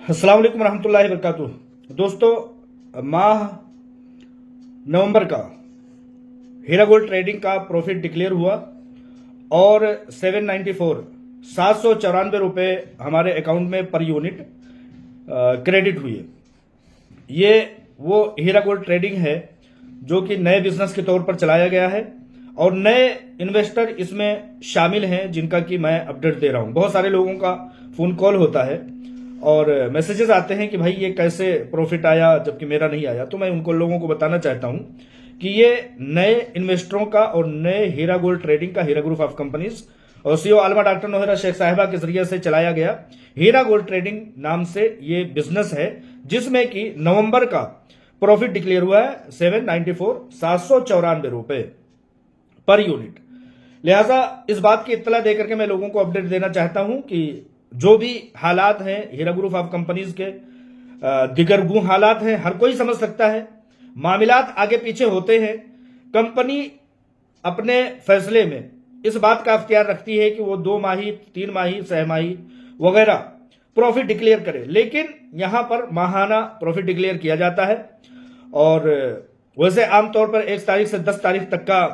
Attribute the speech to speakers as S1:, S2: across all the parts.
S1: अस्सलाम वालेकुम रहमतुल्लाहि वबरकातुहू। दोस्तों, माह नवंबर का हीरा गोल्ड ट्रेडिंग का प्रॉफिट डिक्लेयर हुआ और 794 रुपये हमारे अकाउंट में पर यूनिट क्रेडिट हुई है। ये वो हीरा गोल्ड ट्रेडिंग है जो कि नए बिजनेस के तौर पर चलाया गया है और नए इन्वेस्टर इसमें शामिल हैं जिनका कि मैं अपडेट दे रहा हूं। बहुत सारे लोगों का फोन कॉल होता है और मैसेजेस आते हैं कि भाई ये कैसे प्रॉफिट आया जबकि मेरा नहीं आया। तो मैं उनको लोगों को बताना चाहता हूं कि ये नए इन्वेस्टरों का और नए हीरा गोल्ड ट्रेडिंग का हीरा ग्रुप ऑफ कंपनीज और सीईओ आलमा डॉक्टर नोहेरा शेख साहिबा के जरिए से चलाया गया हीरा गोल्ड ट्रेडिंग नाम से ये बिजनेस है, जिसमें कि नवंबर का प्रॉफिट डिक्लेयर हुआ है 794 रुपए पर यूनिट। लिहाजा इस बात की इत्तला देकर के मैं लोगों को अपडेट देना चाहता हूं कि जो भी हालात हैं हीरा ग्रुप ऑफ कंपनीज के, दिगरगू हालात हैं, हर कोई समझ सकता है। मामलात आगे पीछे होते हैं। कंपनी अपने फैसले में इस बात का अख्तियार रखती है कि वो 2 माही, 3 माही, 6 माही वगैरह प्रॉफिट डिक्लेयर करे, लेकिन यहां पर माहाना प्रॉफिट डिक्लेयर किया जाता है। और वैसे आमतौर पर 1 तारीख से 10 तारीख तक का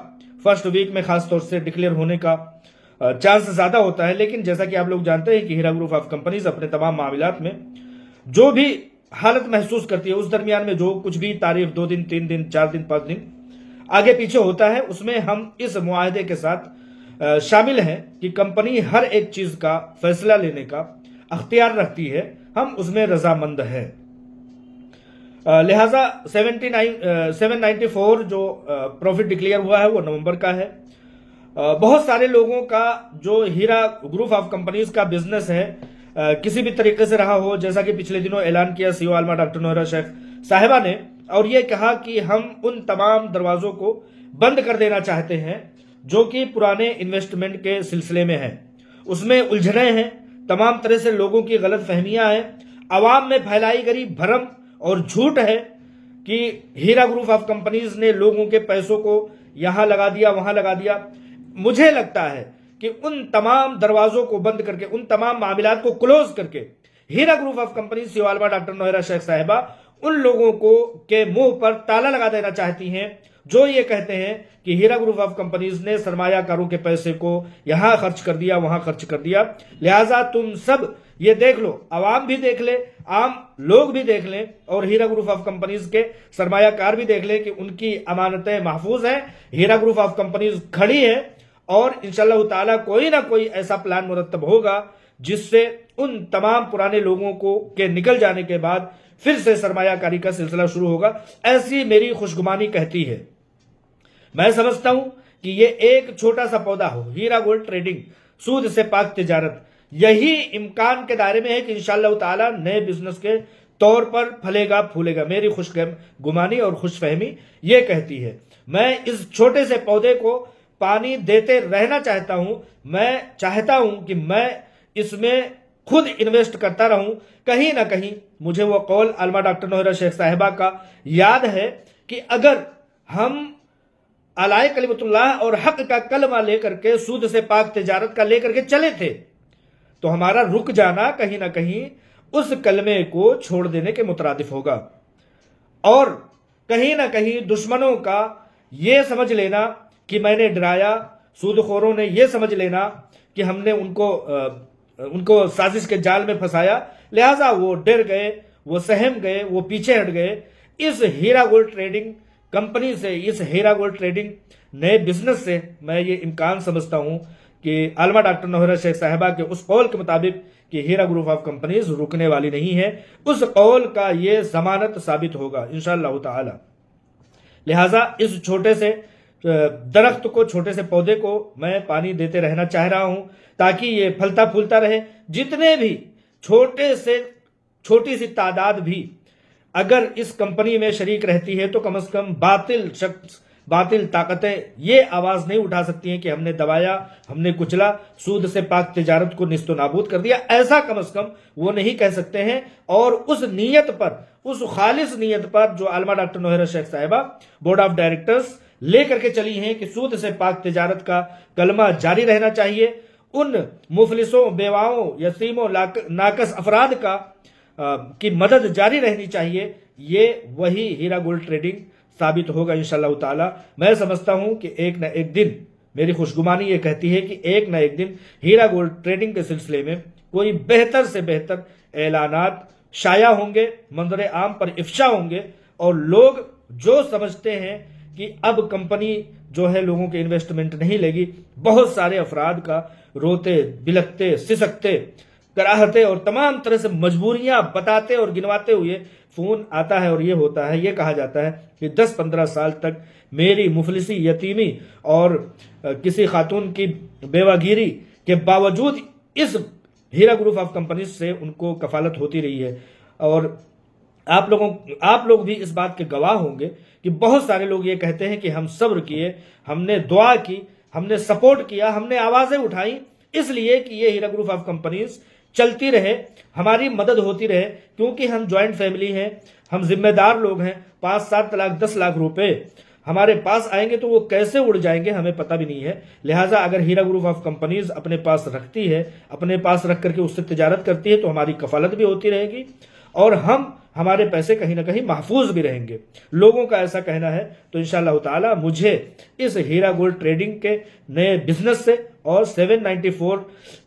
S1: फर्स्ट वीक में खास तौर से डिक्लेयर होने का चांस ज्यादा होता है। लेकिन जैसा कि आप लोग जानते हैं कि हीरा ग्रुप ऑफ कंपनीज अपने तमाम मामलात में जो भी हालत महसूस करती है उस दरमियान में जो कुछ भी तारीख 2 दिन, 3 दिन, 4 दिन, 5 दिन आगे पीछे होता है, उसमें हम इस मुआहदे के साथ शामिल हैं कि कंपनी हर एक चीज का फैसला लेने का अख्तियार रखती है, हम उसमें रजामंद हैं। लिहाजा 794 जो प्रॉफिट डिक्लेयर हुआ है वो नवंबर का है। बहुत सारे लोगों का जो हीरा ग्रुप ऑफ कंपनीज का बिजनेस है किसी भी तरीके से रहा हो, जैसा कि पिछले दिनों ऐलान किया सीईओ आलमा डॉक्टर नोहेरा शेख साहिबा ने, और ये कहा कि हम उन तमाम दरवाजों को बंद कर देना चाहते हैं जो कि पुराने इन्वेस्टमेंट के सिलसिले में है। उसमें उलझने हैं, तमाम तरह से लोगों की गलत फहमियां हैं, अवाम में फैलाई गई भरम और झूठ है कि हीरा ग्रुप ऑफ कंपनीज ने लोगों के पैसों को यहां लगा दिया, वहां लगा दिया। मुझे लगता है कि उन तमाम दरवाजों को बंद करके, उन तमाम मामलात को क्लोज करके Heera group of companies CEO आलमा डॉक्टर नोहेरा शेख साहिबा उन लोगों को के मुंह पर ताला लगा देना चाहती हैं जो ये कहते हैं कि हीरा ग्रुप ऑफ कंपनीज ने सरमायाकारों के पैसे को यहां खर्च कर दिया, वहां खर्च कर दिया। लिहाजा तुम सब ये देख लो, आवाम भी देख ले, आम लोग भी देख लें और हीरा ग्रुप ऑफ कंपनीज के सरमायाकार भी देख लें कि उनकी अमानतें महफूज हैं, हीरा ग्रुप ऑफ कंपनीज खड़ी है और इंशाअल्लाह ताला कोई ना कोई ऐसा प्लान मुरतब होगा जिससे उन तमाम पुराने लोगों को के निकल जाने के बाद फिर से सरमायाकारी का सिलसिला शुरू होगा। ऐसी मेरी खुशगुमानी कहती है। मैं समझता हूं कि ये एक छोटा सा पौधा हो, हीरा गोल्ड ट्रेडिंग, सूद से पाक तिजारत, यही इम्कान के दायरे में है कि इंशाअल्लाह ताला नए बिजनेस के तौर पर फलेगा फूलेगा। मेरी खुशगुमानी और खुशफहमी ये कहती है। मैं इस छोटे से पौधे को पानी देते रहना चाहता हूं। मैं चाहता हूं कि मैं इसमें खुद इन्वेस्ट करता रहूं। कहीं ना कहीं मुझे वो कौल आलमा डॉक्टर नोहेरा शेख साहिबा का याद है कि अगर हम अलाए कलिमतुल्लाह और हक का कलमा लेकर के सूद से पाक तिजारत का लेकर के चले थे तो हमारा रुक जाना कहीं ना कहीं उस कलमे को छोड़ देने के मुतरादिफ होगा। और कहीं ना कहीं दुश्मनों का ये समझ लेना कि मैंने डराया, सूदखोरों ने ये समझ लेना कि हमने उनको साजिश के जाल में फंसाया, लिहाजा वो डर गए, वो सहम गए, वो पीछे हट गए। इस हीरा गोल्ड ट्रेडिंग कंपनी से, इस हीरा गोल्ड ट्रेडिंग नए बिजनेस से मैं ये इम्कान समझता हूं कि आलमा डॉक्टर नोहेरा शेख साहिबा के उस कौल के मुताबिक कि हीरा ग्रुप ऑफ कंपनीज रुकने वाली नहीं है, उस कौल का ये जमानत साबित होगा इंशाअल्लाह ताला। लिहाजा इस छोटे से दरख्त को, छोटे से पौधे को मैं पानी देते रहना चाह रहा हूं ताकि ये फलता फूलता रहे। जितने भी छोटी सी तादाद भी अगर इस कंपनी में शरीक रहती है तो कम से कम बातिल शख्स, बातिल ताकतें ये आवाज नहीं उठा सकती हैं कि हमने दबाया, हमने कुचला, सूद से पाक तिजारत को निस्तो नाबूद कर दिया। ऐसा कम से कम वो नहीं कह सकते हैं। और उस नीयत पर, उस खालिस नीयत पर जो आलमा डॉक्टर नोहेरा शेख साहिबा बोर्ड ऑफ डायरेक्टर्स लेकर के चली हैं कि सूद से पाक तिजारत का कलमा जारी रहना चाहिए, उन मुफलिसों, बेवाओं, यतीमों, नाकस अफराद का کی مدد جاری رہنی چاہیے، یہ وہی ہیرا گولڈ ٹریڈنگ ثابت ہوگا انشاءاللہ تعالی۔ میں سمجھتا ہوں کہ ایک نہ ایک دن، میری خوشگمانی یہ کہتی ہے کہ ایک نہ ایک دن ہیرا گولڈ ٹریڈنگ کے سلسلے میں کوئی بہتر سے بہتر اعلانات شائع ہوں گے، منظر عام پر افشا ہوں گے، اور لوگ جو سمجھتے ہیں کہ اب کمپنی جو ہے لوگوں کے انویسٹمنٹ نہیں لے گی، بہت سارے افراد کا روتے بلکتے سسکتے کراہتے اور تمام طرح سے مجبوریاں بتاتے اور گنواتے ہوئے فون آتا ہے، اور یہ ہوتا ہے، یہ کہا جاتا ہے کہ 10-15 سال تک میری مفلسی، یتیمی اور کسی خاتون کی بیوہ گیری کے باوجود اس ہیرا گروپ آف کمپنیز سے ان کو کفالت ہوتی رہی ہے۔ اور آپ لوگ بھی اس بات کے گواہ ہوں گے کہ بہت سارے لوگ یہ کہتے ہیں کہ ہم صبر کیے، ہم نے دعا کی، ہم نے سپورٹ کیا، ہم نے آوازیں اٹھائیں، اس لیے کہ یہ ہیرا گروپ آف کمپنیز چلتی رہے، ہماری مدد ہوتی رہے، کیونکہ ہم جوائنٹ فیملی ہیں، ہم ذمہ دار لوگ ہیں۔ 5-7 لاکھ 10 لاکھ روپے ہمارے پاس آئیں گے تو وہ کیسے اڑ جائیں گے ہمیں پتہ بھی نہیں ہے۔ لہٰذا اگر ہیرا گروپ آف کمپنیز اپنے پاس رکھتی ہے، اپنے پاس رکھ کر کے اس سے تجارت کرتی ہے، تو ہماری کفالت بھی ہوتی رہے گی، اور ہمارے پیسے کہیں نہ کہیں محفوظ بھی رہیں گے۔ لوگوں کا ایسا کہنا ہے، تو انشاءاللہ تعالی مجھے اس ہیرا گولڈ ٹریڈنگ کے نئے بزنس سے اور 794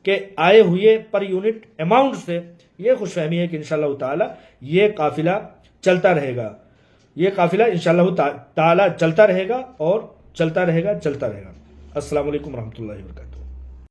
S1: کے آئے ہوئے پر یونٹ اماؤنٹ سے یہ خوش فہمی ہے کہ انشاءاللہ تعالی یہ قافلہ چلتا رہے گا، یہ قافلہ انشاءاللہ تعالی چلتا رہے گا اور چلتا رہے گا۔ السلام علیکم ورحمۃ اللہ وبرکاتہ۔